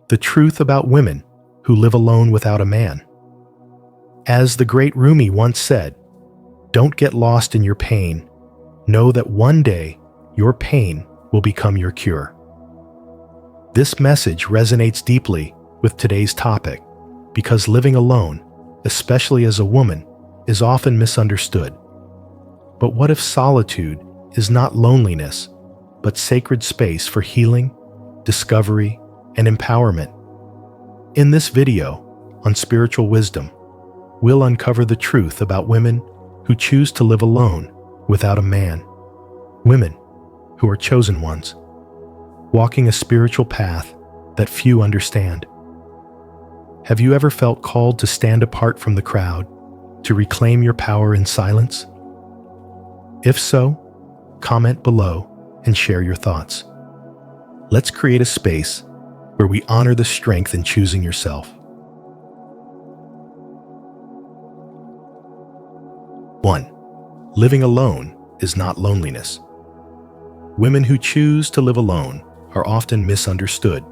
The truth about women who live alone without a man. As the great Rumi once said, "Don't get lost in your pain. Know that one day your pain will become your cure." This message resonates deeply with today's topic because living alone, especially as a woman, is often misunderstood. But what if solitude is not loneliness, but sacred space for healing, discovery, and empowerment? In this video on spiritual wisdom, we'll uncover the truth about women who choose to live alone without a man. Women who are chosen ones, walking a spiritual path that few understand. Have you ever felt called to stand apart from the crowd, to reclaim your power in silence? If so, comment below and share your thoughts. Let's create a space where we honor the strength in choosing yourself. 1. Living alone is not loneliness. Women who choose to live alone are often misunderstood.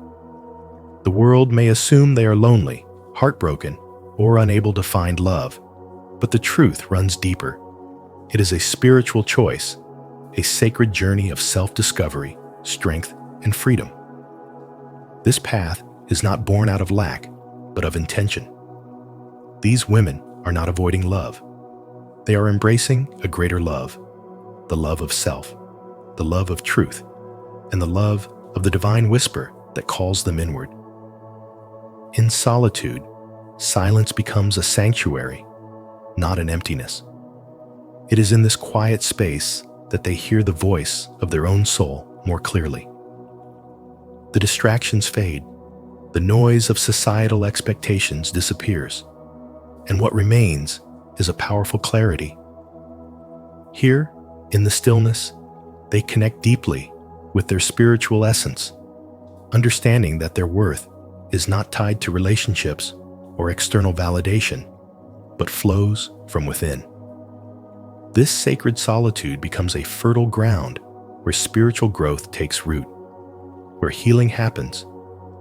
The world may assume they are lonely, heartbroken, or unable to find love, but the truth runs deeper. It is a spiritual choice, a sacred journey of self-discovery, strength, and freedom. This path is not born out of lack, but of intention. These women are not avoiding love. They are embracing a greater love, the love of self, the love of truth, and the love of the divine whisper that calls them inward. In solitude, silence becomes a sanctuary, not an emptiness. It is in this quiet space that they hear the voice of their own soul more clearly. The distractions fade, the noise of societal expectations disappears, and what remains is a powerful clarity. Here, in the stillness, they connect deeply with their spiritual essence, understanding that their worth is not tied to relationships or external validation, but flows from within. This sacred solitude becomes a fertile ground where spiritual growth takes root, where healing happens,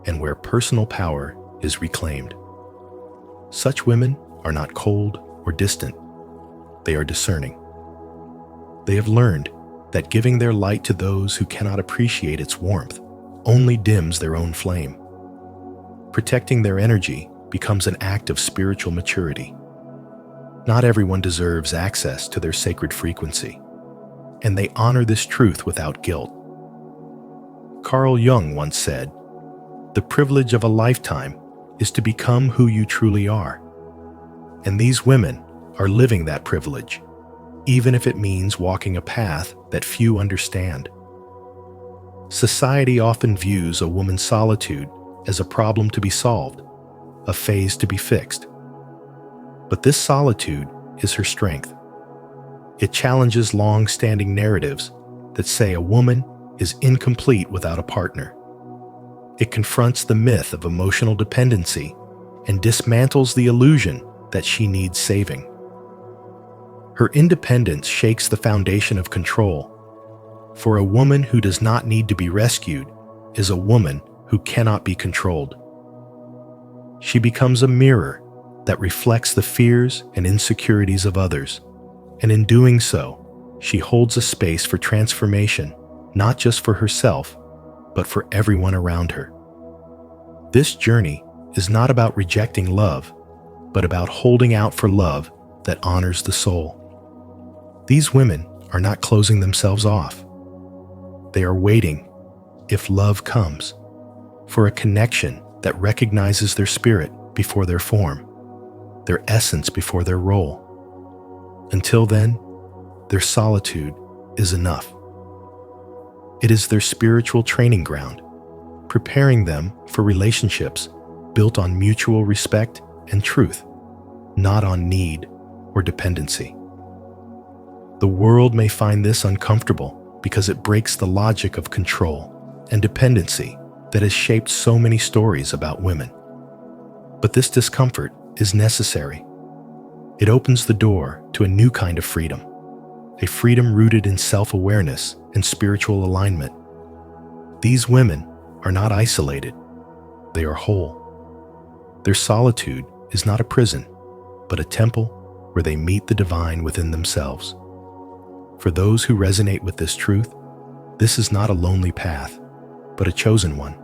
and where personal power is reclaimed. Such women are not cold or distant. They are discerning. They have learned that giving their light to those who cannot appreciate its warmth only dims their own flame. Protecting their energy becomes an act of spiritual maturity. Not everyone deserves access to their sacred frequency, and they honor this truth without guilt. Carl Jung once said, "The privilege of a lifetime is to become who you truly are." And these women are living that privilege, even if it means walking a path that few understand. Society often views a woman's solitude as a problem to be solved, a phase to be fixed. But this solitude is her strength. It challenges long-standing narratives that say a woman is incomplete without a partner. It confronts the myth of emotional dependency and dismantles the illusion that she needs saving. Her independence shakes the foundation of control. For a woman who does not need to be rescued is a woman who cannot be controlled. She becomes a mirror that reflects the fears and insecurities of others, and in doing so, she holds a space for transformation, not just for herself, but for everyone around her. This journey is not about rejecting love, but about holding out for love that honors the soul. These women are not closing themselves off. They are waiting, if love comes, for a connection that recognizes their spirit before their form, their essence before their role. Until then, their solitude is enough. It is their spiritual training ground, preparing them for relationships built on mutual respect and truth, not on need or dependency. The world may find this uncomfortable because it breaks the logic of control and dependency that has shaped so many stories about women. But this discomfort is necessary. It opens the door to a new kind of freedom, a freedom rooted in self-awareness and spiritual alignment. These women are not isolated. they are whole. Their solitude is not a prison, but a temple where they meet the divine within themselves. For those who resonate with this truth, this is not a lonely path, but a chosen one.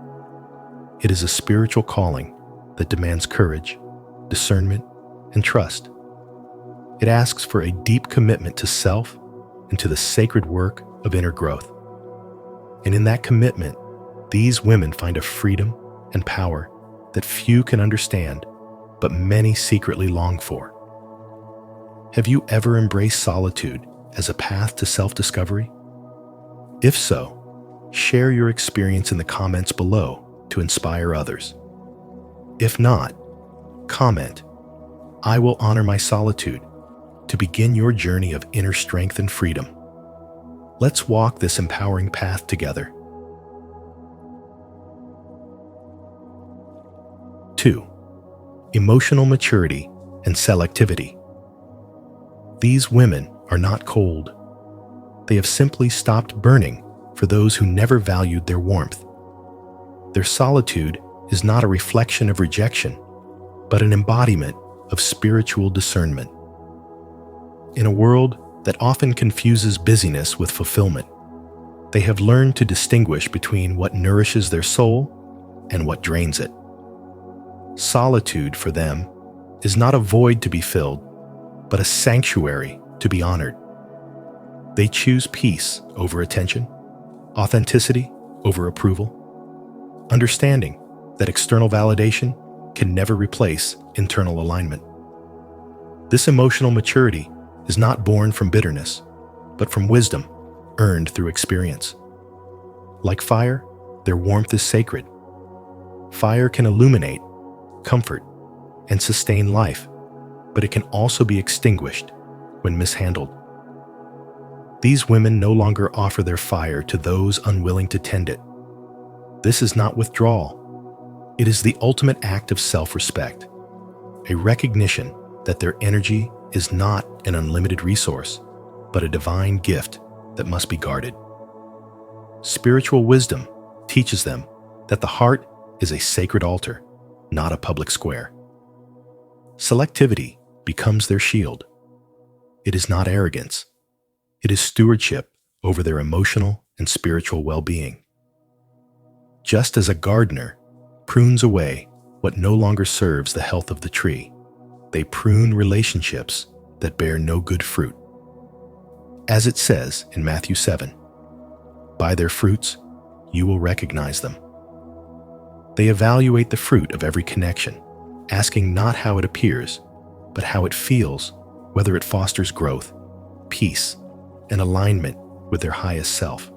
It is a spiritual calling that demands courage, discernment, and trust. It asks for a deep commitment to self and to the sacred work of inner growth. And in that commitment, these women find a freedom and power that few can understand, but many secretly long for. Have you ever embraced solitude as a path to self-discovery? If so, share your experience in the comments below to inspire others. If not, comment, "I will honor my solitude," to begin your journey of inner strength and freedom. Let's walk this empowering path together. 2. Emotional maturity and selectivity. These women are not cold. They have simply stopped burning for those who never valued their warmth. Their solitude is not a reflection of rejection, but an embodiment of spiritual discernment. In a world that often confuses busyness with fulfillment, they have learned to distinguish between what nourishes their soul and what drains it. Solitude for them is not a void to be filled, but a sanctuary to be honored. They choose peace over attention, authenticity over approval, understanding that external validation can never replace internal alignment. This emotional maturity is not born from bitterness, but from wisdom earned through experience. Like fire, their warmth is sacred. Fire can illuminate, comfort, and sustain life, but it can also be extinguished when mishandled. These women no longer offer their fire to those unwilling to tend it. This is not withdrawal. It is the ultimate act of self-respect, a recognition that their energy is not an unlimited resource, but a divine gift that must be guarded. Spiritual wisdom teaches them that the heart is a sacred altar, not a public square. Selectivity becomes their shield. It is not arrogance. It is stewardship over their emotional and spiritual well-being. Just as a gardener prunes away what no longer serves the health of the tree, they prune relationships that bear no good fruit. As it says in Matthew 7, "By their fruits you will recognize them." They evaluate the fruit of every connection, asking not how it appears, but how it feels, whether it fosters growth, peace, and alignment with their highest self.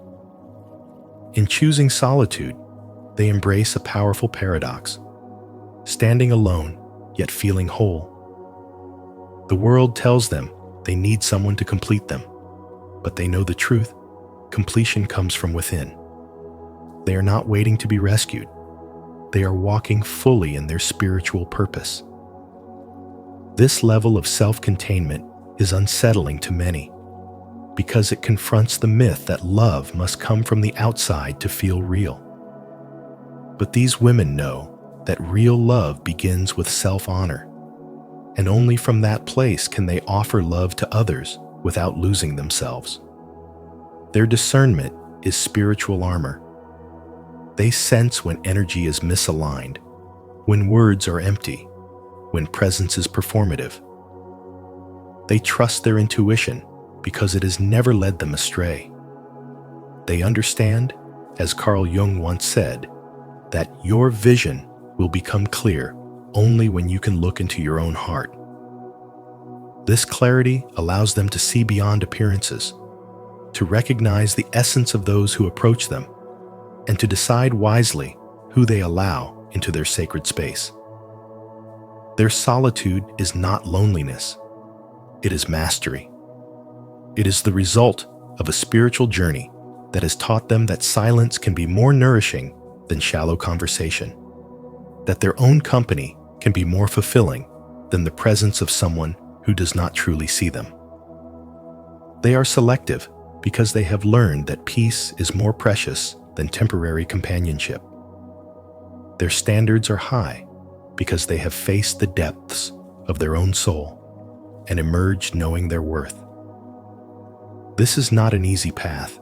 In choosing solitude, they embrace a powerful paradox, standing alone yet feeling whole. The world tells them they need someone to complete them, but they know the truth: completion comes from within. They are not waiting to be rescued. They are walking fully in their spiritual purpose. This level of self-containment is unsettling to many, because it confronts the myth that love must come from the outside to feel real. But these women know that real love begins with self-honor, and only from that place can they offer love to others without losing themselves. Their discernment is spiritual armor. They sense when energy is misaligned, when words are empty, when presence is performative. They trust their intuition because it has never led them astray. They understand, as Carl Jung once said, that your vision will become clear only when you can look into your own heart. This clarity allows them to see beyond appearances, to recognize the essence of those who approach them, and to decide wisely who they allow into their sacred space. Their solitude is not loneliness. It is mastery. It is the result of a spiritual journey that has taught them that silence can be more nourishing than shallow conversation, that their own company can be more fulfilling than the presence of someone who does not truly see them. They are selective because they have learned that peace is more precious than temporary companionship. Their standards are high because they have faced the depths of their own soul and emerged knowing their worth. This is not an easy path.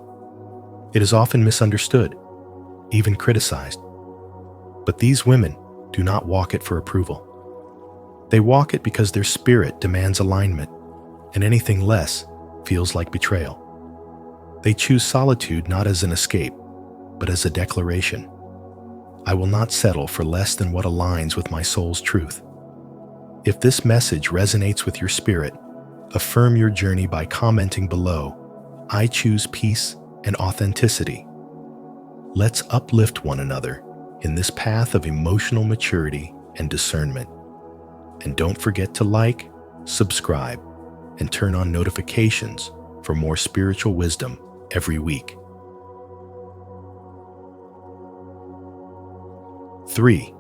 It is often misunderstood, even criticized. But these women do not walk it for approval. They walk it because their spirit demands alignment, and anything less feels like betrayal. They choose solitude not as an escape, but as a declaration. I will not settle for less than what aligns with my soul's truth. If this message resonates with your spirit, affirm your journey by commenting below, I choose peace and authenticity. Let's uplift one another in this path of emotional maturity and discernment. And don't forget to like, subscribe, and turn on notifications for more spiritual wisdom every week. 3.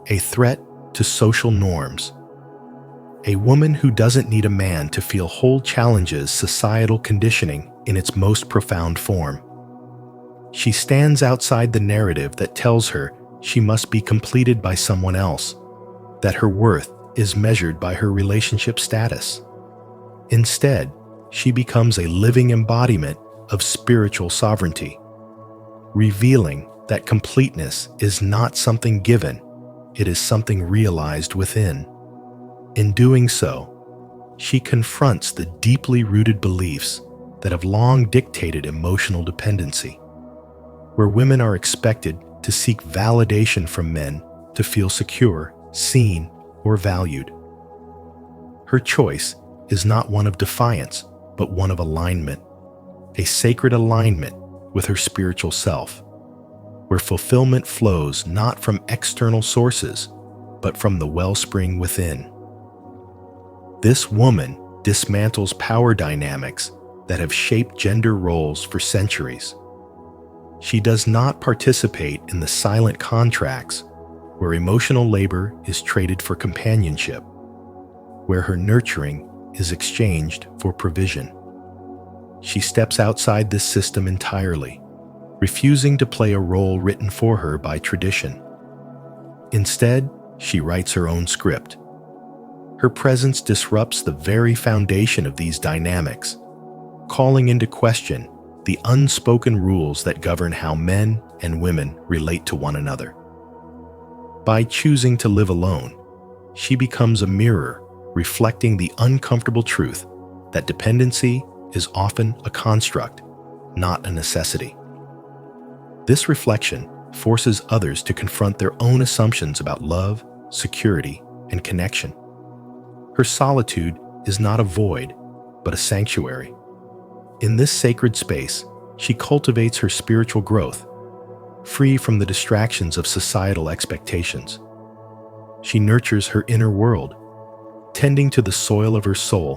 A threat to social norms. A woman who doesn't need a man to feel whole challenges societal conditioning in its most profound form. She stands outside the narrative that tells her she must be completed by someone else, that her worth is measured by her relationship status. Instead, she becomes a living embodiment of spiritual sovereignty, revealing that completeness is not something given, it is something realized within. In doing so, she confronts the deeply rooted beliefs that have long dictated emotional dependency, where women are expected to seek validation from men to feel secure, seen, or valued. Her choice is not one of defiance, but one of alignment, a sacred alignment with her spiritual self, where fulfillment flows not from external sources, but from the wellspring within. This woman dismantles power dynamics that have shaped gender roles for centuries. She does not participate in the silent contracts where emotional labor is traded for companionship, where her nurturing is exchanged for provision. She steps outside this system entirely, refusing to play a role written for her by tradition. Instead, she writes her own script. Her presence disrupts the very foundation of these dynamics, calling into question the unspoken rules that govern how men and women relate to one another. By choosing to live alone, she becomes a mirror reflecting the uncomfortable truth that dependency is often a construct, not a necessity. This reflection forces others to confront their own assumptions about love, security, and connection. Her solitude is not a void, but a sanctuary. In this sacred space, she cultivates her spiritual growth, free from the distractions of societal expectations. She nurtures her inner world, tending to the soil of her soul,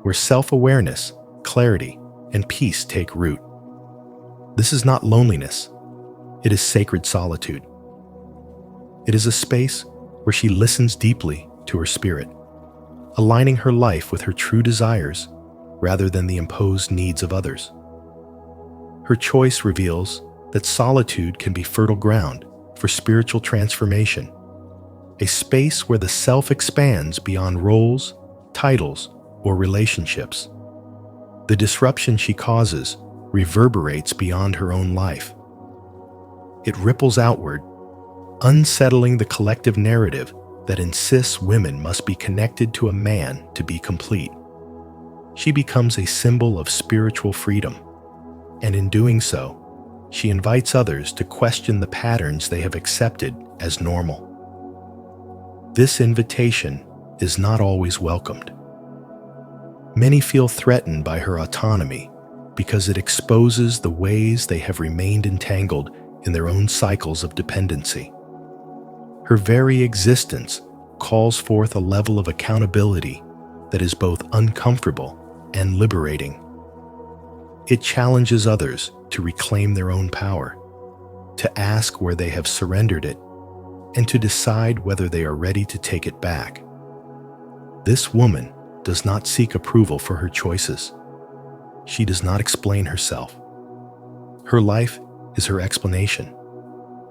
where self-awareness, clarity, and peace take root. This is not loneliness. It is sacred solitude. It is a space where she listens deeply to her spirit, aligning her life with her true desires rather than the imposed needs of others. Her choice reveals that solitude can be fertile ground for spiritual transformation, a space where the self expands beyond roles, titles, or relationships. The disruption she causes reverberates beyond her own life. It ripples outward, unsettling the collective narrative that insists women must be connected to a man to be complete. She becomes a symbol of spiritual freedom, and in doing so, she invites others to question the patterns they have accepted as normal. This invitation is not always welcomed. Many feel threatened by her autonomy because it exposes the ways they have remained entangled in their own cycles of dependency. Her very existence calls forth a level of accountability that is both uncomfortable and liberating. It challenges others to reclaim their own power, to ask where they have surrendered it, and to decide whether they are ready to take it back. This woman does not seek approval for her choices. She does not explain herself. Her life is her explanation,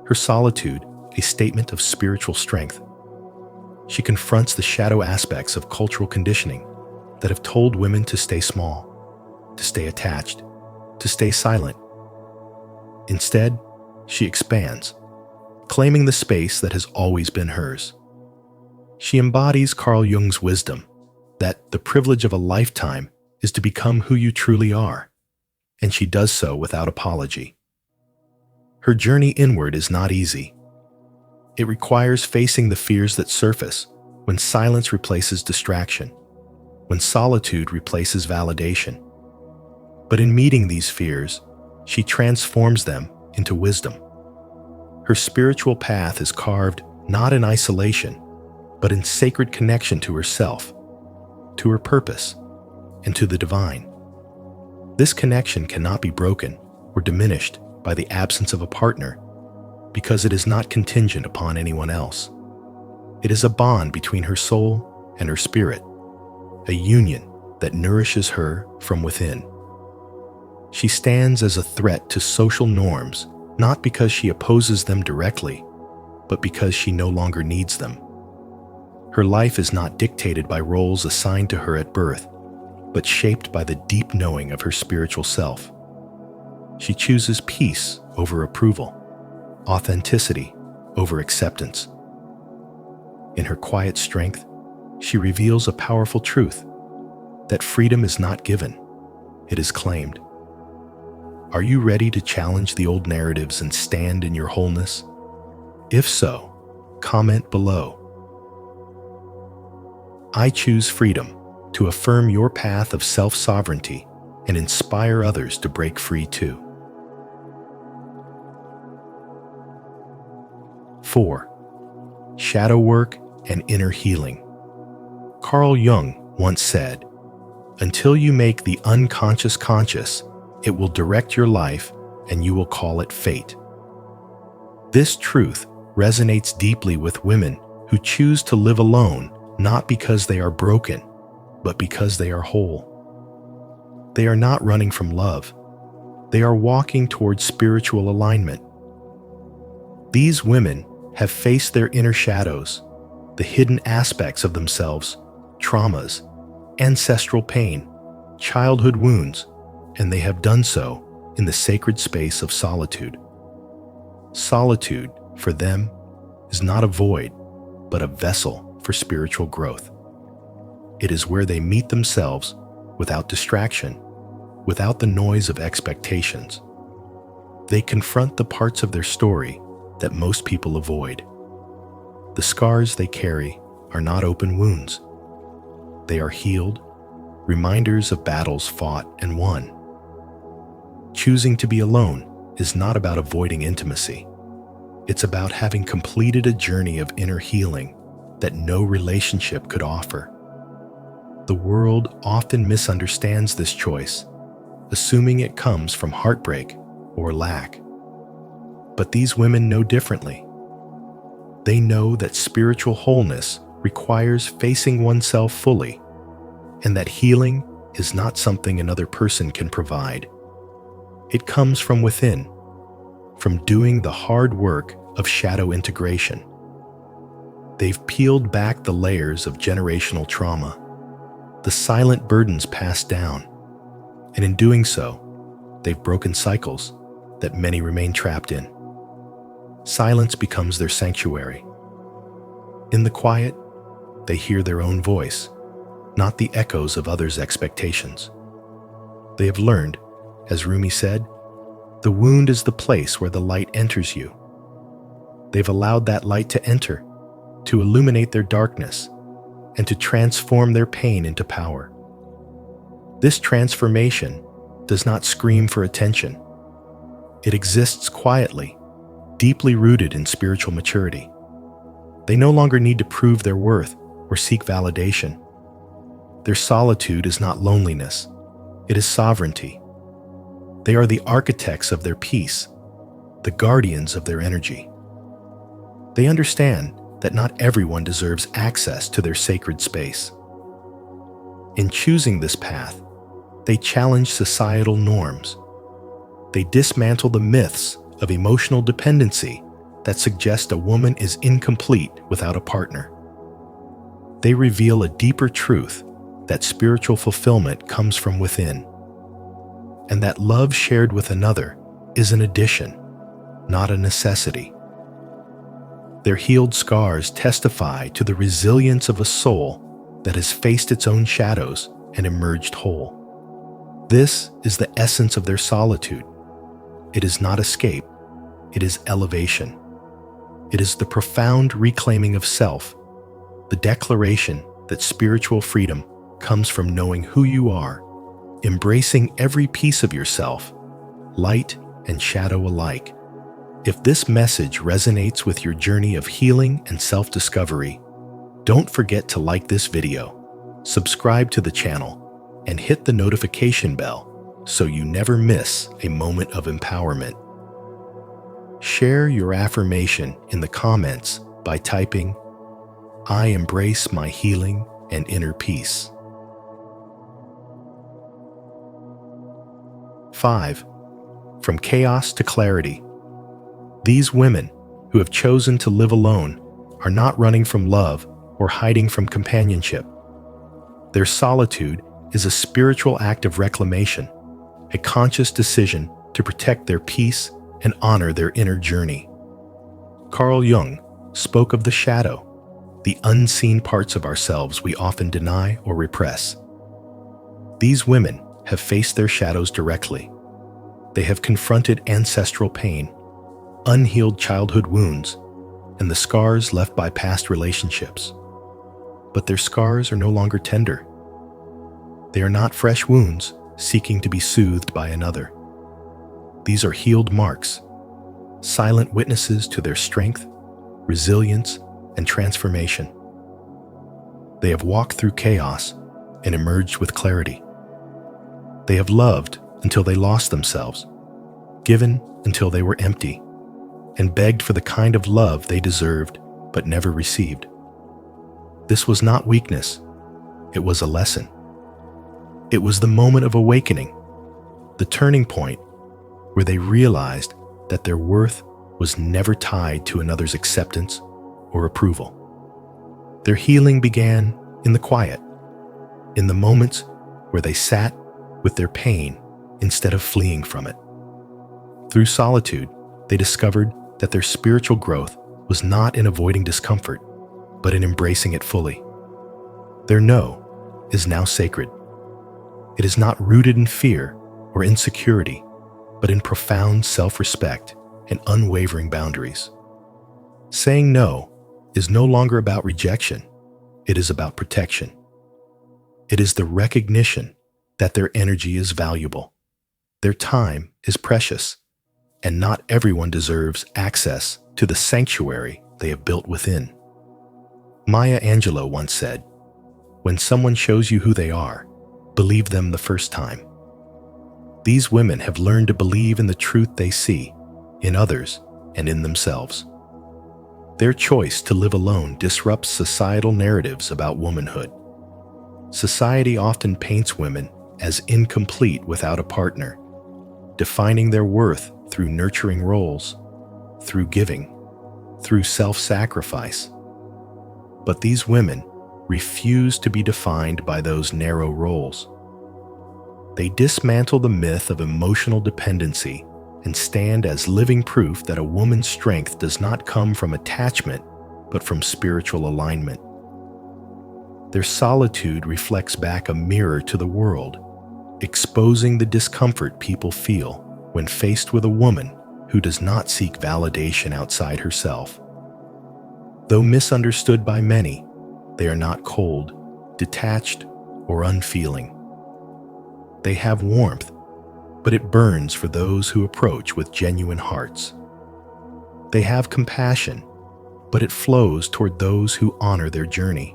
her solitude a statement of spiritual strength. She confronts the shadow aspects of cultural conditioning that have told women to stay small, to stay attached, to stay silent. Instead, she expands, claiming the space that has always been hers. She embodies Carl Jung's wisdom that the privilege of a lifetime is to become who you truly are, and she does so without apology. Her journey inward is not easy. It requires facing the fears that surface when silence replaces distraction, when solitude replaces validation. But in meeting these fears, she transforms them into wisdom. Her spiritual path is carved not in isolation, but in sacred connection to herself, to her purpose, and to the divine. This connection cannot be broken or diminished by the absence of a partner, because it is not contingent upon anyone else. It is a bond between her soul and her spirit, a union that nourishes her from within. She stands as a threat to social norms, not because she opposes them directly, but because she no longer needs them. Her life is not dictated by roles assigned to her at birth, but shaped by the deep knowing of her spiritual self. She chooses peace over approval, authenticity over acceptance. In her quiet strength, she reveals a powerful truth, that freedom is not given, it is claimed. Are you ready to challenge the old narratives and stand in your wholeness? If so, comment below. I choose freedom to affirm your path of self-sovereignty and inspire others to break free too. 4. Shadow work and inner healing. Carl Jung once said, "Until you make the unconscious conscious, it will direct your life and you will call it fate." This truth resonates deeply with women who choose to live alone, not because they are broken, but because they are whole. They are not running from love. They are walking towards spiritual alignment. These women have faced their inner shadows, the hidden aspects of themselves, traumas, ancestral pain, childhood wounds, and they have done so in the sacred space of solitude. Solitude, for them, is not a void, but a vessel for spiritual growth. It is where they meet themselves without distraction, without the noise of expectations. They confront the parts of their story that most people avoid. The scars they carry are not open wounds. They are healed, reminders of battles fought and won. Choosing to be alone is not about avoiding intimacy. It's about having completed a journey of inner healing that no relationship could offer. The world often misunderstands this choice, assuming it comes from heartbreak or lack. But these women know differently. They know that spiritual wholeness requires facing oneself fully, and that healing is not something another person can provide. It comes from within, from doing the hard work of shadow integration. They've peeled back the layers of generational trauma, the silent burdens passed down, and in doing so, they've broken cycles that many remain trapped in. Silence becomes their sanctuary. In the quiet, they hear their own voice, not the echoes of others' expectations. They have learned, as Rumi said, the wound is the place where the light enters you. They've allowed that light to enter, to illuminate their darkness, and to transform their pain into power. This transformation does not scream for attention. It exists quietly, deeply rooted in spiritual maturity. They no longer need to prove their worth or seek validation. Their solitude is not loneliness, it is sovereignty. They are the architects of their peace, the guardians of their energy. They understand that not everyone deserves access to their sacred space. In choosing this path, they challenge societal norms. They dismantle the myths of emotional dependency that suggest a woman is incomplete without a partner. They reveal a deeper truth that spiritual fulfillment comes from within, and that love shared with another is an addition, not a necessity. Their healed scars testify to the resilience of a soul that has faced its own shadows and emerged whole. This is the essence of their solitude. It is not escape, it is elevation. It is the profound reclaiming of self, the declaration that spiritual freedom comes from knowing who you are, embracing every piece of yourself, light and shadow alike. If this message resonates with your journey of healing and self-discovery, don't forget to like this video, subscribe to the channel, and hit the notification bell so you never miss a moment of empowerment. Share your affirmation in the comments by typing, "I embrace my healing and inner peace." 5. From chaos to clarity. These women who have chosen to live alone are not running from love or hiding from companionship. Their solitude is a spiritual act of reclamation, a conscious decision to protect their peace and honor their inner journey. Carl Jung spoke of the shadow, the unseen parts of ourselves we often deny or repress. These women have faced their shadows directly. They have confronted ancestral pain, unhealed childhood wounds, and the scars left by past relationships. But their scars are no longer tender. They are not fresh wounds seeking to be soothed by another. These are healed marks, silent witnesses to their strength, resilience, and transformation. They have walked through chaos and emerged with clarity. They have loved until they lost themselves, given until they were empty, and begged for the kind of love they deserved but never received. This was not weakness, it was a lesson. It was the moment of awakening, the turning point where they realized that their worth was never tied to another's acceptance or approval. Their healing began in the quiet, in the moments where they sat with their pain instead of fleeing from it. Through solitude, they discovered that their spiritual growth was not in avoiding discomfort, but in embracing it fully. Their no is now sacred. It is not rooted in fear or insecurity, but in profound self-respect and unwavering boundaries. Saying no is no longer about rejection, it is about protection. It is the recognition that their energy is valuable, their time is precious, and not everyone deserves access to the sanctuary they have built within. Maya Angelou once said, "When someone shows you who they are, believe them the first time." These women have learned to believe in the truth they see, in others, and in themselves. Their choice to live alone disrupts societal narratives about womanhood. Society often paints women as incomplete without a partner, defining their worth through nurturing roles, through giving, through self-sacrifice. But these women refuse to be defined by those narrow roles. They dismantle the myth of emotional dependency and stand as living proof that a woman's strength does not come from attachment, but from spiritual alignment. Their solitude reflects back a mirror to the world, exposing the discomfort people feel when faced with a woman who does not seek validation outside herself. Though misunderstood by many, they are not cold, detached, or unfeeling. They have warmth, but it burns for those who approach with genuine hearts. They have compassion, but it flows toward those who honor their journey.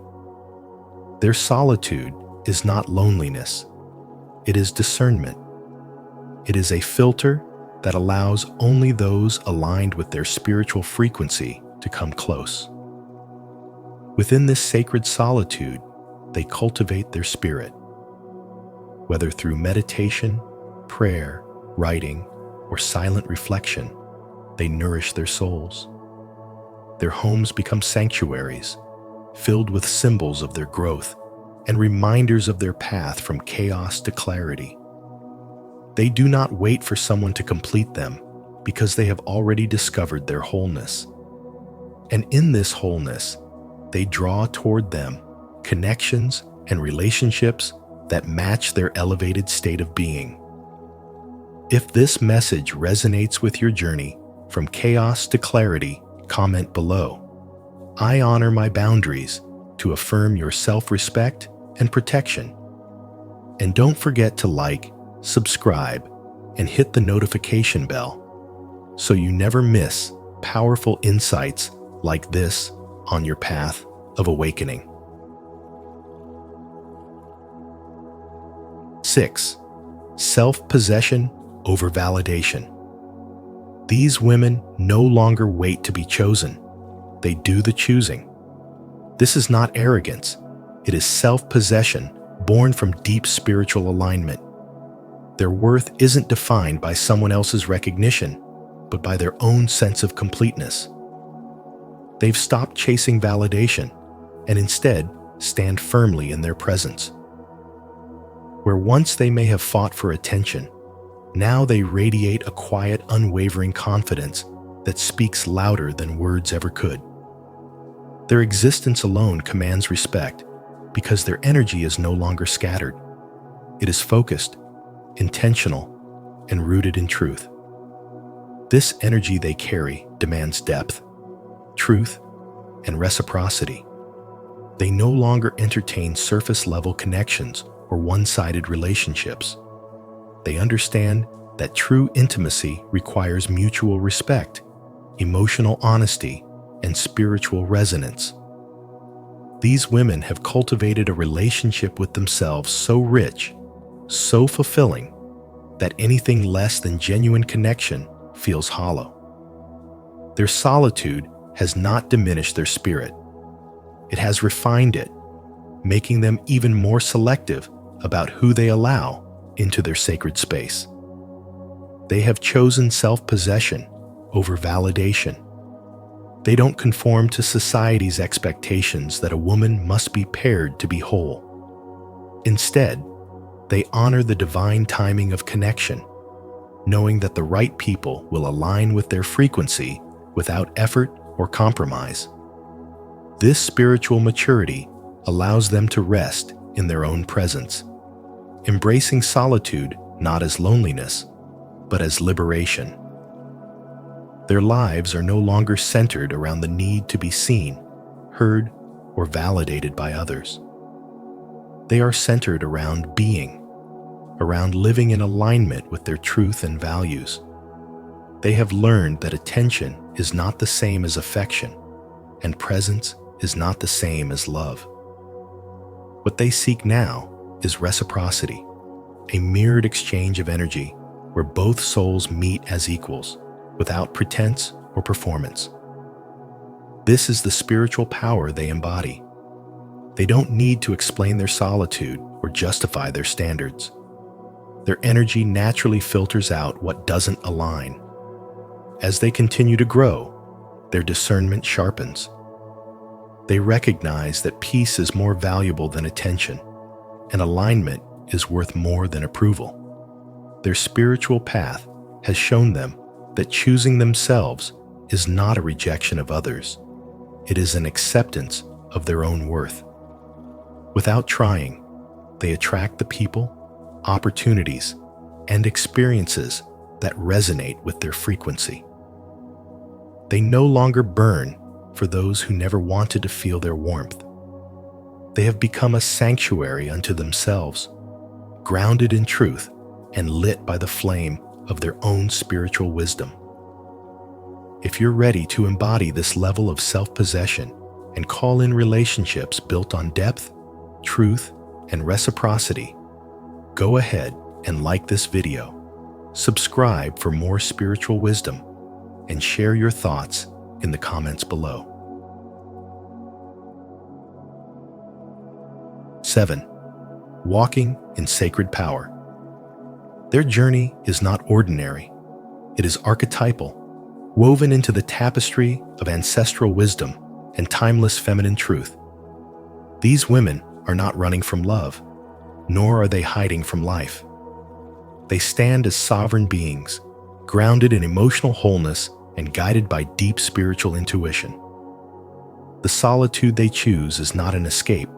Their solitude is not loneliness, it is discernment. It is a filter that allows only those aligned with their spiritual frequency to come close. Within this sacred solitude, they cultivate their spirit. Whether through meditation, prayer, writing, or silent reflection, they nourish their souls. Their homes become sanctuaries, filled with symbols of their growth and reminders of their path from chaos to clarity. They do not wait for someone to complete them because they have already discovered their wholeness. And in this wholeness, they draw toward them connections and relationships that match their elevated state of being. If this message resonates with your journey from chaos to clarity, comment below. I honor my boundaries to affirm your self-respect and protection. And don't forget to like, subscribe, and hit the notification bell so you never miss powerful insights like this on your path of awakening. 6. Self-possession over validation. These women no longer wait to be chosen. They do the choosing. This is not arrogance. It is self-possession born from deep spiritual alignment. Their worth isn't defined by someone else's recognition, but by their own sense of completeness. They've stopped chasing validation and instead stand firmly in their presence. Where once they may have fought for attention, now they radiate a quiet, unwavering confidence that speaks louder than words ever could. Their existence alone commands respect because their energy is no longer scattered. It is focused, intentional, and rooted in truth. This energy they carry demands depth, truth, and reciprocity. They no longer entertain surface-level connections or one-sided relationships. They understand that true intimacy requires mutual respect, emotional honesty, and spiritual resonance. These women have cultivated a relationship with themselves so rich, so fulfilling, that anything less than genuine connection feels hollow. Their solitude has not diminished their spirit. It has refined it, making them even more selective about who they allow into their sacred space. They have chosen self-possession over validation. They don't conform to society's expectations that a woman must be paired to be whole. Instead, they honor the divine timing of connection, knowing that the right people will align with their frequency without effort or compromise. This spiritual maturity allows them to rest in their own presence, embracing solitude not as loneliness, but as liberation. Their lives are no longer centered around the need to be seen, heard, or validated by others. They are centered around being, around living in alignment with their truth and values. They have learned that attention is not the same as affection, and presence is not the same as love. What they seek now is reciprocity, a mirrored exchange of energy where both souls meet as equals, without pretense or performance. This is the spiritual power they embody. They don't need to explain their solitude or justify their standards. Their energy naturally filters out what doesn't align. As they continue to grow, their discernment sharpens. They recognize that peace is more valuable than attention, and alignment is worth more than approval. Their spiritual path has shown them that choosing themselves is not a rejection of others. It is an acceptance of their own worth. Without trying, they attract the people, opportunities, and experiences that resonate with their frequency. They no longer burn for those who never wanted to feel their warmth. They have become a sanctuary unto themselves, grounded in truth and lit by the flame of their own spiritual wisdom. If you're ready to embody this level of self-possession and call in relationships built on depth, truth, and reciprocity, go ahead and like this video, subscribe for more spiritual wisdom, and share your thoughts in the comments below. 7. Walking in sacred power. Their journey is not ordinary. It is archetypal, woven into the tapestry of ancestral wisdom and timeless feminine truth. These women are not running from love, nor are they hiding from life. They stand as sovereign beings, grounded in emotional wholeness and guided by deep spiritual intuition. The solitude they choose is not an escape.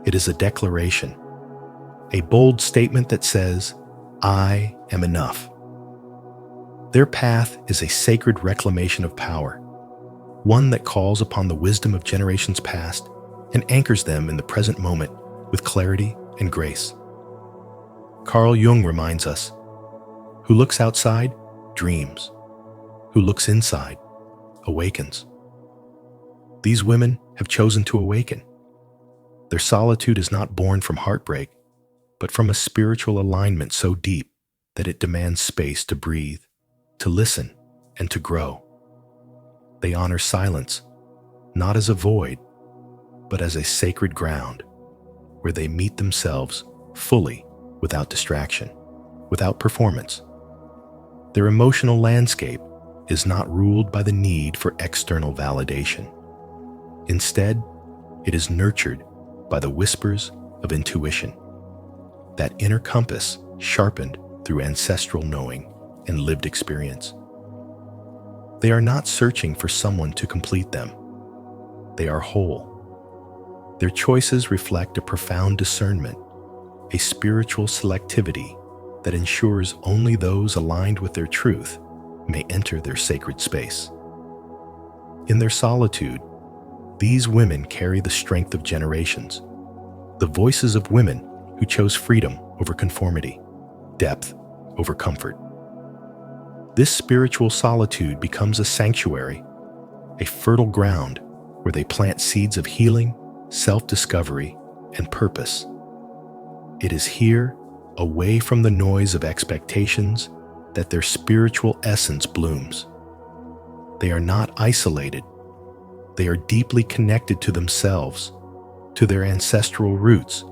It is a declaration, a bold statement that says, "I am enough." Their path is a sacred reclamation of power, one that calls upon the wisdom of generations past and anchors them in the present moment with clarity and grace. Carl Jung reminds us, "Who looks outside dreams. Who looks inside awakens." These women have chosen to awaken. Their solitude is not born from heartbreak, but from a spiritual alignment so deep that it demands space to breathe, to listen, and to grow. They honor silence, not as a void, but as a sacred ground, where they meet themselves fully without distraction, without performance. Their emotional landscape is not ruled by the need for external validation. Instead, it is nurtured by the whispers of intuition, that inner compass sharpened through ancestral knowing and lived experience. They are not searching for someone to complete them. They are whole. Their choices reflect a profound discernment, a spiritual selectivity that ensures only those aligned with their truth may enter their sacred space. In their solitude, these women carry the strength of generations, the voices of women who chose freedom over conformity, depth over comfort. This spiritual solitude becomes a sanctuary, a fertile ground where they plant seeds of healing, self-discovery, and purpose. It is here, away from the noise of expectations, that their spiritual essence blooms. They are not isolated. They are deeply connected to themselves, to their ancestral roots,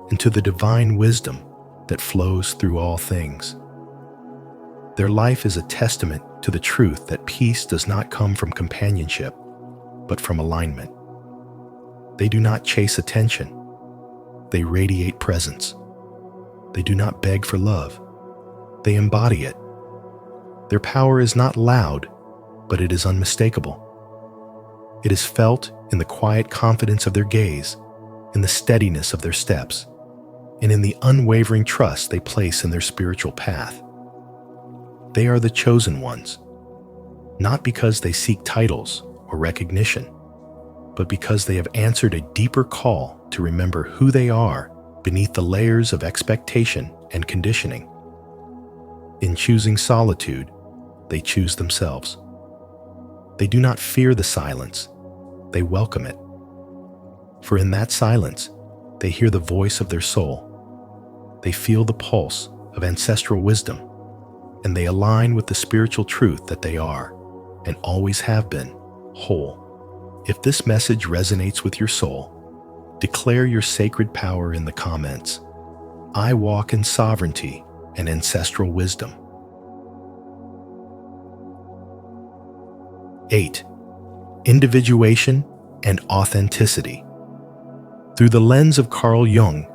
and to the divine wisdom that flows through all things. Their life is a testament to the truth that peace does not come from companionship, but from alignment. They do not chase attention. They radiate presence. They do not beg for love. They embody it. Their power is not loud, but it is unmistakable. It is felt in the quiet confidence of their gaze, in the steadiness of their steps, and in the unwavering trust they place in their spiritual path. They are the chosen ones, not because they seek titles or recognition, but because they have answered a deeper call to remember who they are beneath the layers of expectation and conditioning. In choosing solitude, they choose themselves. They do not fear the silence, they welcome it. For in that silence, they hear the voice of their soul. They feel the pulse of ancestral wisdom, and they align with the spiritual truth that they are, and always have been, whole. If this message resonates with your soul, declare your sacred power in the comments. I walk in sovereignty and ancestral wisdom. 8. Individuation and authenticity. Through the lens of Carl Jung,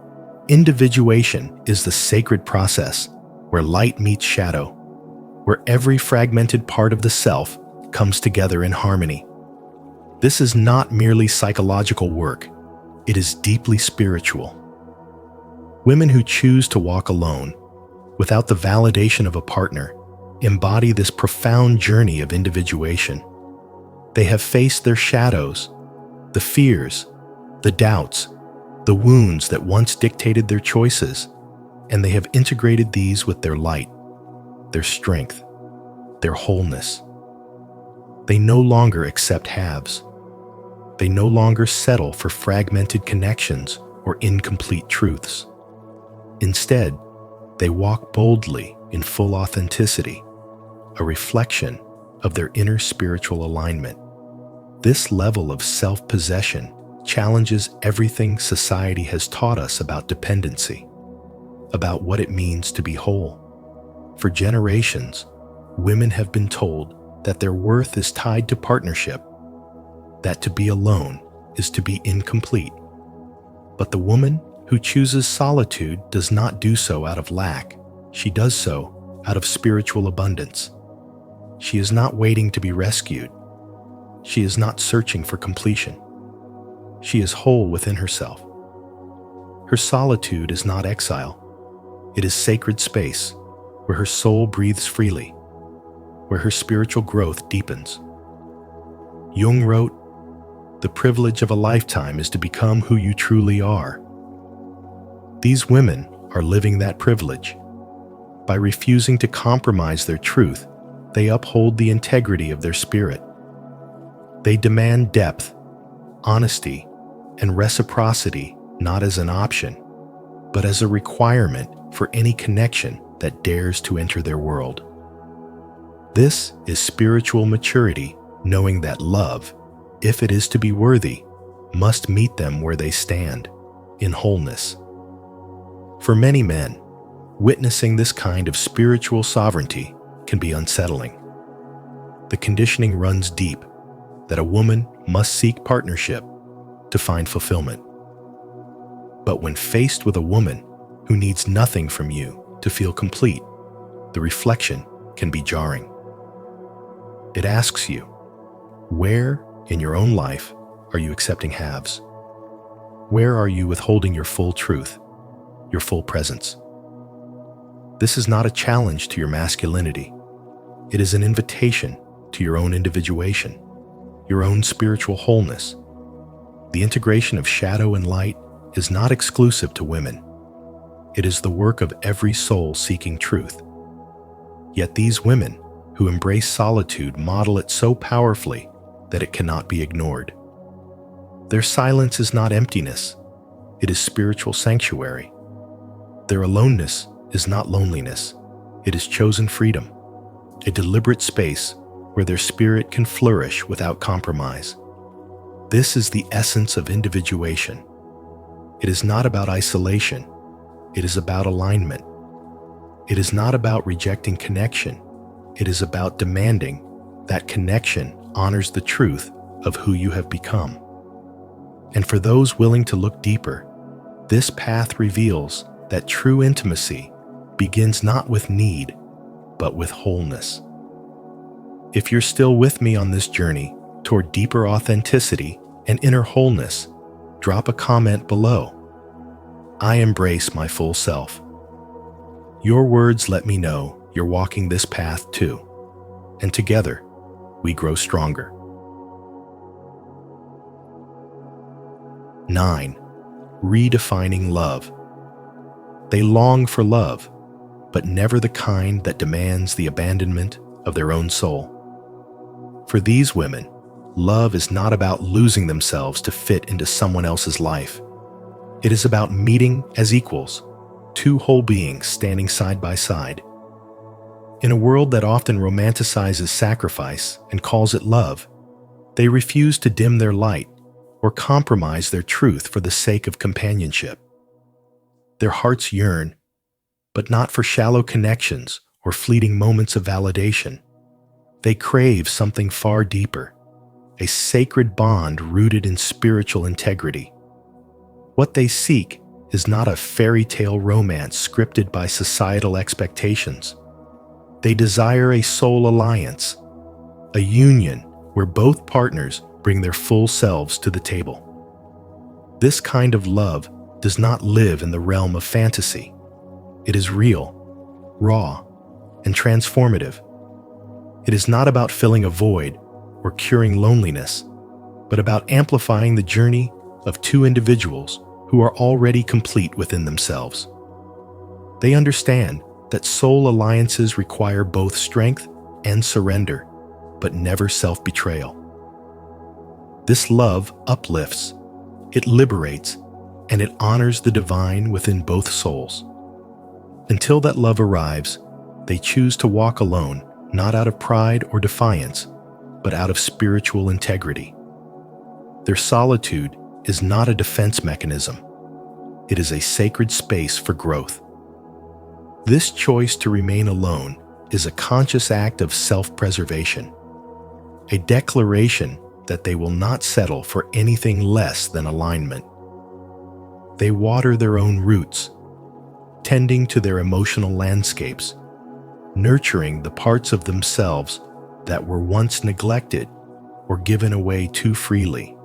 individuation is the sacred process where light meets shadow, where every fragmented part of the self comes together in harmony. This is not merely psychological work, it is deeply spiritual. Women who choose to walk alone, without the validation of a partner, embody this profound journey of individuation. They have faced their shadows, the fears, the doubts, the wounds that once dictated their choices, and they have integrated these with their light, their strength, their wholeness. They no longer accept halves. They no longer settle for fragmented connections or incomplete truths. Instead, they walk boldly in full authenticity, a reflection of their inner spiritual alignment. This level of self-possession challenges everything society has taught us about dependency, about what it means to be whole. For generations, women have been told that their worth is tied to partnership, that to be alone is to be incomplete. But the woman who chooses solitude does not do so out of lack. She does so out of spiritual abundance. She is not waiting to be rescued. She is not searching for completion. She is whole within herself. Her solitude is not exile. It is sacred space where her soul breathes freely, where her spiritual growth deepens. Jung wrote, "The privilege of a lifetime is to become who you truly are." These women are living that privilege. By refusing to compromise their truth, they uphold the integrity of their spirit. They demand depth, honesty, and reciprocity not as an option, but as a requirement for any connection that dares to enter their world. This is spiritual maturity, knowing that love, if it is to be worthy, must meet them where they stand, in wholeness. For many men, witnessing this kind of spiritual sovereignty can be unsettling. The conditioning runs deep that a woman must seek partnership to find fulfillment. But when faced with a woman who needs nothing from you to feel complete, the reflection can be jarring. It asks you, where in your own life are you accepting halves? Where are you withholding your full truth, your full presence? This is not a challenge to your masculinity. It is an invitation to your own individuation, your own spiritual wholeness. The integration of shadow and light is not exclusive to women. It is the work of every soul seeking truth. Yet these women who embrace solitude model it so powerfully that it cannot be ignored. Their silence is not emptiness, it is spiritual sanctuary. Their aloneness is not loneliness, it is chosen freedom, a deliberate space where their spirit can flourish without compromise. This is the essence of individuation. It is not about isolation, it is about alignment. It is not about rejecting connection, it is about demanding that connection honors the truth of who you have become. And for those willing to look deeper, this path reveals that true intimacy begins not with need, but with wholeness. If you're still with me on this journey toward deeper authenticity and inner wholeness, drop a comment below. I embrace my full self. Your words let me know you're walking this path too, and together we grow stronger. 9. Redefining love. They long for love, but never the kind that demands the abandonment of their own soul. For these women, love is not about losing themselves to fit into someone else's life. It is about meeting as equals, two whole beings standing side by side. In a world that often romanticizes sacrifice and calls it love, they refuse to dim their light or compromise their truth for the sake of companionship. Their hearts yearn, but not for shallow connections or fleeting moments of validation. They crave something far deeper, a sacred bond rooted in spiritual integrity. What they seek is not a fairy tale romance scripted by societal expectations. They desire a soul alliance, a union where both partners bring their full selves to the table. This kind of love does not live in the realm of fantasy. It is real, raw, and transformative. It is not about filling a void or curing loneliness, but about amplifying the journey of two individuals who are already complete within themselves. They understand that soul alliances require both strength and surrender, but never self-betrayal. This love uplifts, it liberates, and it honors the divine within both souls. Until that love arrives, they choose to walk alone, not out of pride or defiance, but out of spiritual integrity. Their solitude is not a defense mechanism. It is a sacred space for growth. This choice to remain alone is a conscious act of self-preservation, a declaration that they will not settle for anything less than alignment. They water their own roots, tending to their emotional landscapes, nurturing the parts of themselves that were once neglected or given away too freely.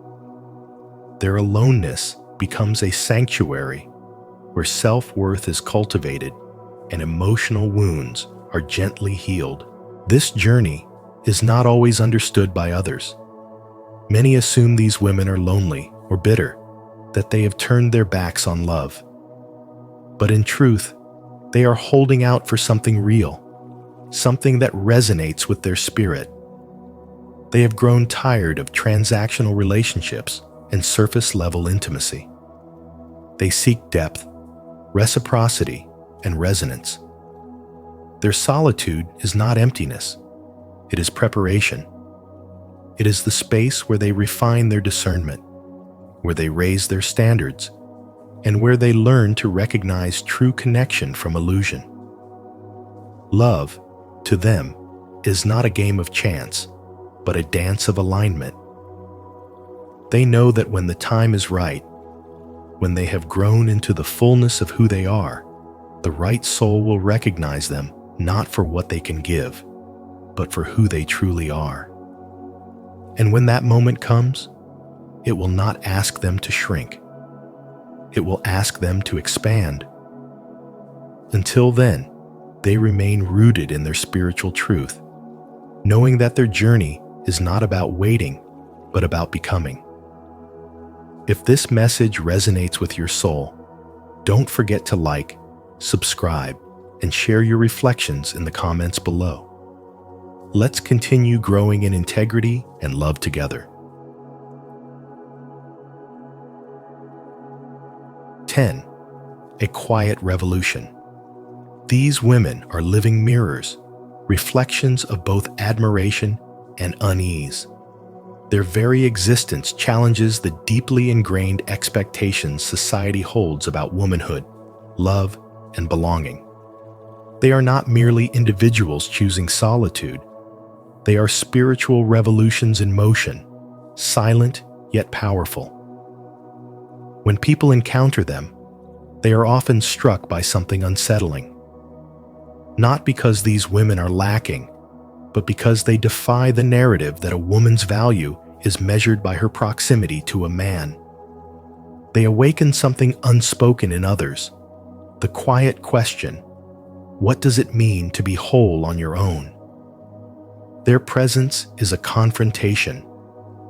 Their aloneness becomes a sanctuary where self-worth is cultivated and emotional wounds are gently healed. This journey is not always understood by others. Many assume these women are lonely or bitter, that they have turned their backs on love. But in truth, they are holding out for something real, something that resonates with their spirit. They have grown tired of transactional relationships and surface-level intimacy. They seek depth, reciprocity, and resonance. Their solitude is not emptiness. It is preparation. It is the space where they refine their discernment, where they raise their standards, and where they learn to recognize true connection from illusion. Love, to them, is not a game of chance, but a dance of alignment. They know that when the time is right, when they have grown into the fullness of who they are, the right soul will recognize them not for what they can give, but for who they truly are. And when that moment comes, it will not ask them to shrink. It will ask them to expand. Until then, they remain rooted in their spiritual truth, knowing that their journey is not about waiting, but about becoming. If this message resonates with your soul, don't forget to like, subscribe, and share your reflections in the comments below. Let's continue growing in integrity and love together. 10. A quiet revolution. These women are living mirrors, reflections of both admiration and unease. Their very existence challenges the deeply ingrained expectations society holds about womanhood, love, and belonging. They are not merely individuals choosing solitude. They are spiritual revolutions in motion, silent yet powerful. When people encounter them, they are often struck by something unsettling. Not because these women are lacking, but because they defy the narrative that a woman's value is measured by her proximity to a man. They awaken something unspoken in others, the quiet question, what does it mean to be whole on your own? Their presence is a confrontation,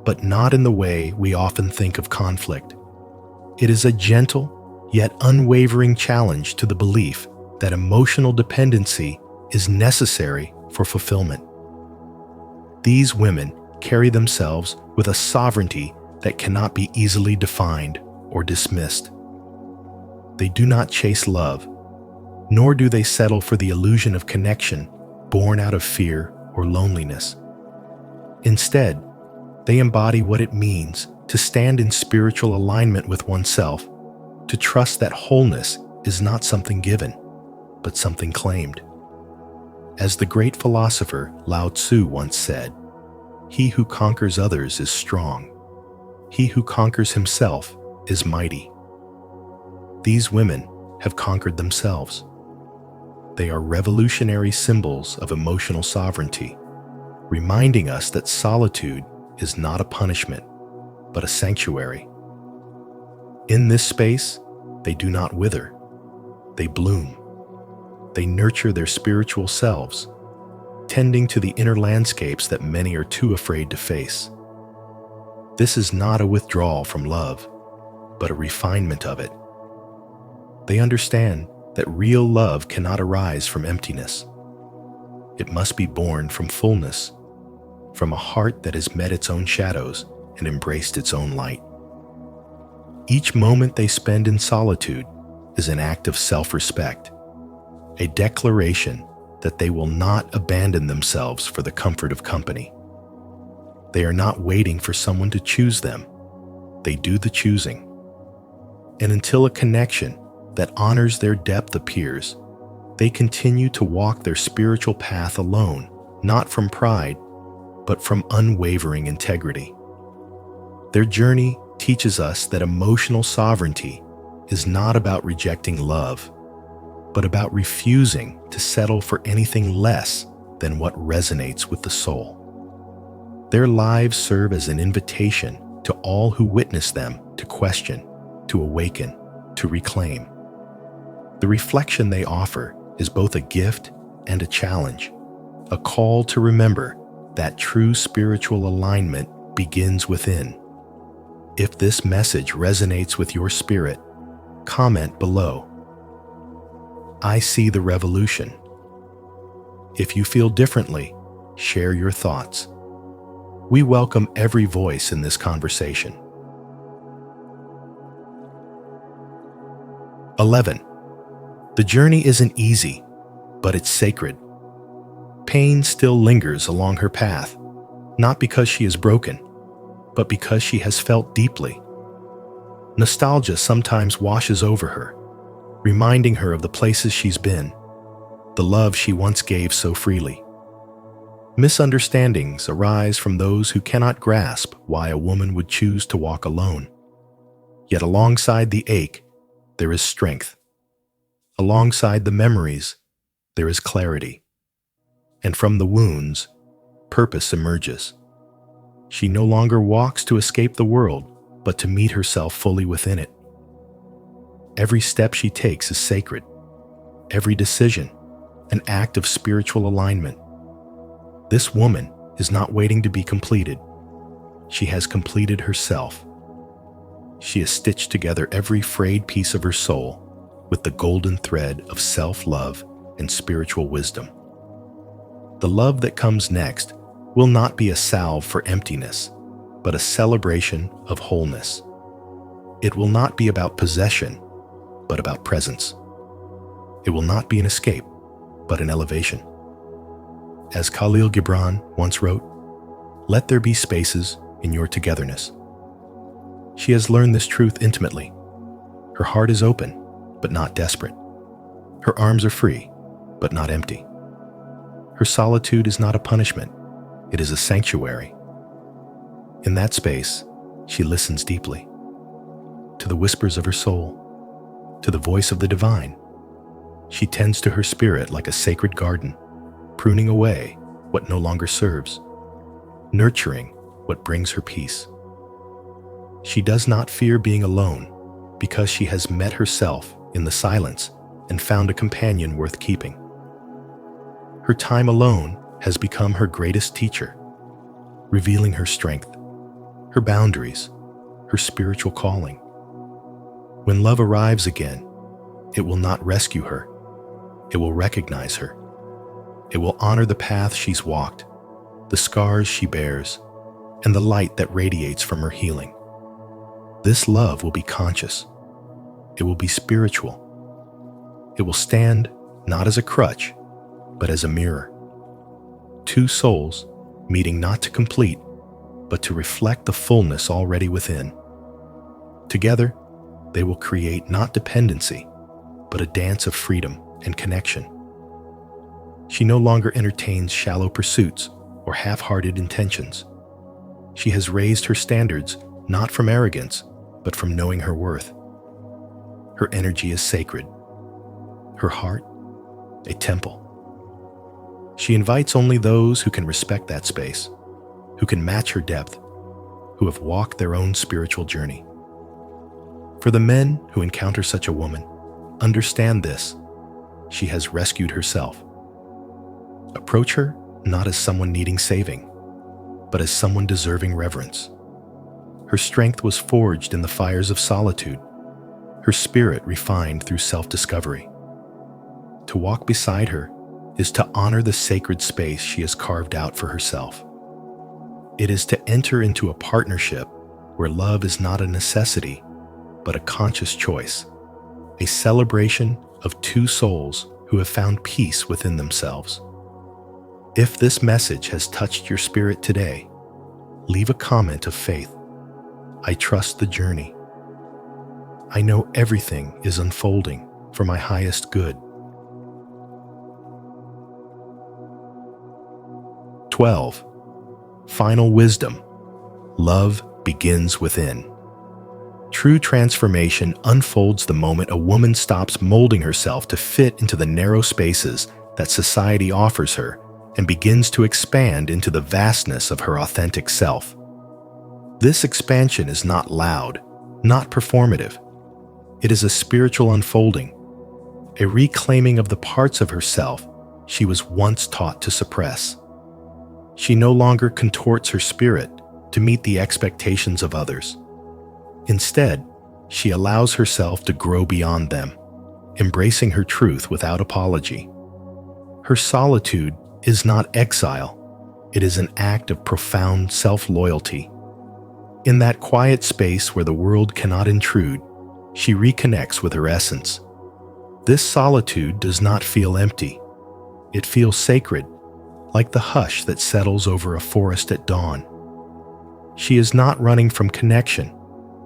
but not in the way we often think of conflict. It is a gentle, yet unwavering challenge to the belief that emotional dependency is necessary for fulfillment. These women carry themselves with a sovereignty that cannot be easily defined or dismissed. They do not chase love, nor do they settle for the illusion of connection born out of fear or loneliness. Instead, they embody what it means to stand in spiritual alignment with oneself, to trust that wholeness is not something given, but something claimed. As the great philosopher Lao Tzu once said, "He who conquers others is strong. He who conquers himself is mighty." These women have conquered themselves. They are revolutionary symbols of emotional sovereignty, reminding us that solitude is not a punishment, but a sanctuary. In this space, they do not wither. They bloom. They nurture their spiritual selves, tending to the inner landscapes that many are too afraid to face. This is not a withdrawal from love, but a refinement of it. They understand that real love cannot arise from emptiness. It must be born from fullness, from a heart that has met its own shadows and embraced its own light. Each moment they spend in solitude is an act of self-respect, a declaration that they will not abandon themselves for the comfort of company. They are not waiting for someone to choose them. They do the choosing. And until a connection that honors their depth appears, they continue to walk their spiritual path alone, not from pride, but from unwavering integrity. Their journey teaches us that emotional sovereignty is not about rejecting love, but about refusing to settle for anything less than what resonates with the soul. Their lives serve as an invitation to all who witness them to question, to awaken, to reclaim. The reflection they offer is both a gift and a challenge, a call to remember that true spiritual alignment begins within. If this message resonates with your spirit, comment below. I see the revolution. If you feel differently, share your thoughts. We welcome every voice in this conversation. 11. The journey isn't easy, but it's sacred. Pain still lingers along her path, not because she is broken, but because she has felt deeply. Nostalgia sometimes washes over her, reminding her of the places she's been, the love she once gave so freely. Misunderstandings arise from those who cannot grasp why a woman would choose to walk alone. Yet alongside the ache, there is strength. Alongside the memories, there is clarity. And from the wounds, purpose emerges. She no longer walks to escape the world, but to meet herself fully within it. Every step she takes is sacred. Every decision, an act of spiritual alignment. This woman is not waiting to be completed. She has completed herself. She has stitched together every frayed piece of her soul with the golden thread of self-love and spiritual wisdom. The love that comes next will not be a salve for emptiness, but a celebration of wholeness. It will not be about possession, but about presence. It will not be an escape, but an elevation. As Khalil Gibran once wrote, "Let there be spaces in your togetherness." She has learned this truth intimately. Her heart is open, but not desperate. Her arms are free, but not empty. Her solitude is not a punishment, it is a sanctuary. In that space, she listens deeply to the whispers of her soul, to the voice of the divine. She tends to her spirit like a sacred garden, pruning away what no longer serves, nurturing what brings her peace. She does not fear being alone because she has met herself in the silence and found a companion worth keeping. Her time alone has become her greatest teacher, revealing her strength, her boundaries, her spiritual calling. When love arrives again, it will not rescue her. It will recognize her. It will honor the path she's walked, the scars she bears, and the light that radiates from her healing. This love will be conscious. It will be spiritual. It will stand not as a crutch, but as a mirror. Two souls meeting not to complete, but to reflect the fullness already within. Together, they will create not dependency, but a dance of freedom and connection. She no longer entertains shallow pursuits or half-hearted intentions. She has raised her standards not from arrogance, but from knowing her worth. Her energy is sacred. Her heart, a temple. She invites only those who can respect that space, who can match her depth, who have walked their own spiritual journey. For the men who encounter such a woman, understand this: she has rescued herself. Approach her not as someone needing saving, but as someone deserving reverence. Her strength was forged in the fires of solitude, her spirit refined through self-discovery. To walk beside her is to honor the sacred space she has carved out for herself. It is to enter into a partnership where love is not a necessity, but a conscious choice, a celebration of two souls who have found peace within themselves. If this message has touched your spirit today, leave a comment of faith. I trust the journey. I know everything is unfolding for my highest good. 12. Final wisdom: love begins within. True transformation unfolds the moment a woman stops molding herself to fit into the narrow spaces that society offers her and begins to expand into the vastness of her authentic self. This expansion is not loud, not performative. It is a spiritual unfolding, a reclaiming of the parts of herself she was once taught to suppress. She no longer contorts her spirit to meet the expectations of others. Instead, she allows herself to grow beyond them, embracing her truth without apology. Her solitude is not exile, it is an act of profound self-loyalty. In that quiet space where the world cannot intrude, she reconnects with her essence. This solitude does not feel empty. It feels sacred, like the hush that settles over a forest at dawn. She is not running from connection,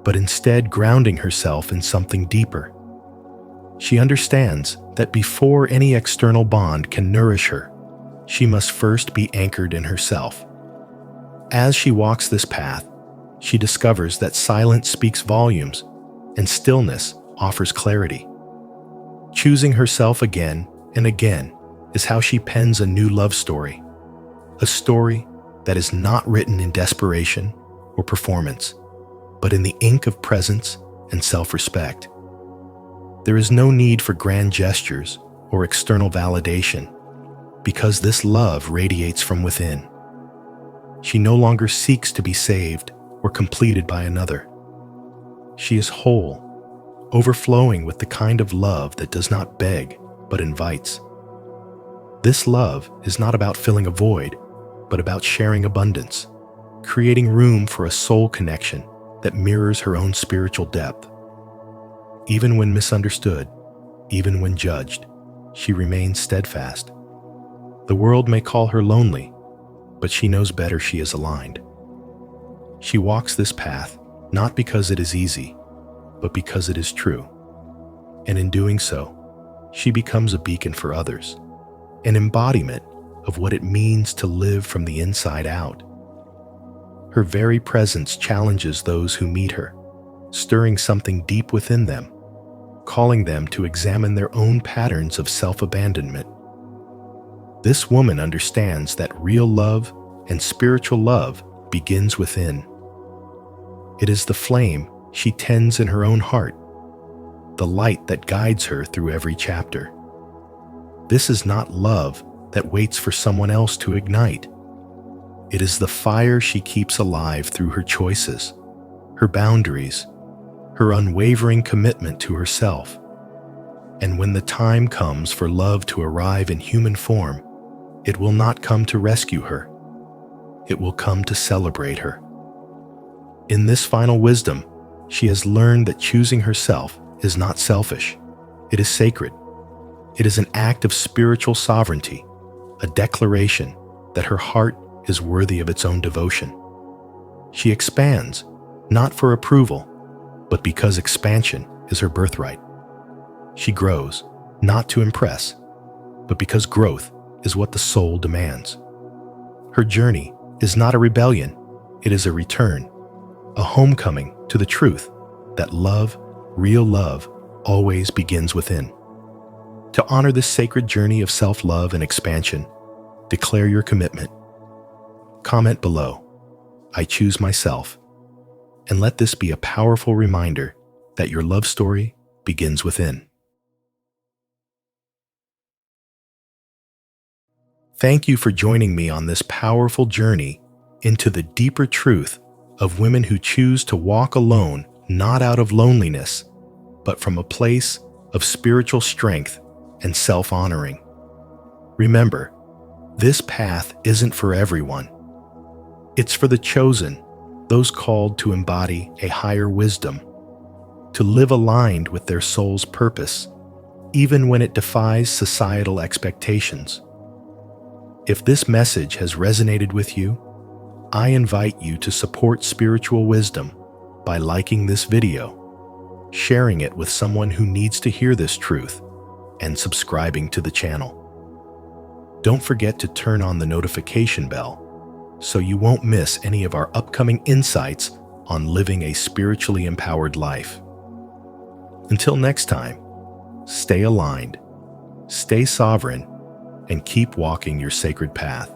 but instead grounding herself in something deeper. She understands that before any external bond can nourish her, she must first be anchored in herself. As she walks this path, she discovers that silence speaks volumes and stillness offers clarity. Choosing herself again and again is how she pens a new love story, a story that is not written in desperation or performance, but in the ink of presence and self-respect. There is no need for grand gestures or external validation, because this love radiates from within. She no longer seeks to be saved or completed by another. She is whole, overflowing with the kind of love that does not beg, but invites. This love is not about filling a void, but about sharing abundance, creating room for a soul connection that mirrors her own spiritual depth. Even when misunderstood, even when judged, she remains steadfast. The world may call her lonely, but she knows better she is aligned. She walks this path not because it is easy, but because it is true. And in doing so, she becomes a beacon for others, an embodiment of what it means to live from the inside out. Her very presence challenges those who meet her, stirring something deep within them, calling them to examine their own patterns of self-abandonment. This woman understands that real love and spiritual love begins within. It is the flame she tends in her own heart, the light that guides her through every chapter. This is not love that waits for someone else to ignite. It is the fire she keeps alive through her choices, her boundaries, her unwavering commitment to herself. And when the time comes for love to arrive in human form, it will not come to rescue her. It will come to celebrate her. In this final wisdom, she has learned that choosing herself is not selfish. It is sacred. It is an act of spiritual sovereignty, a declaration that her heart is worthy of its own devotion. She expands, not for approval, but because expansion is her birthright. She grows, not to impress, but because growth is what the soul demands. Her journey is not a rebellion, it is a return, a homecoming to the truth that love, real love, always begins within. To honor this sacred journey of self-love and expansion, declare your commitment. Comment below, "I choose myself," and let this be a powerful reminder that your love story begins within. Thank you for joining me on this powerful journey into the deeper truth of women who choose to walk alone, not out of loneliness, but from a place of spiritual strength and self-honoring. Remember, this path isn't for everyone. It's for the chosen, those called to embody a higher wisdom, to live aligned with their soul's purpose, even when it defies societal expectations. If this message has resonated with you, I invite you to support spiritual wisdom by liking this video, sharing it with someone who needs to hear this truth, and subscribing to the channel. Don't forget to turn on the notification bell so you won't miss any of our upcoming insights on living a spiritually empowered life. Until next time, stay aligned, stay sovereign, and keep walking your sacred path.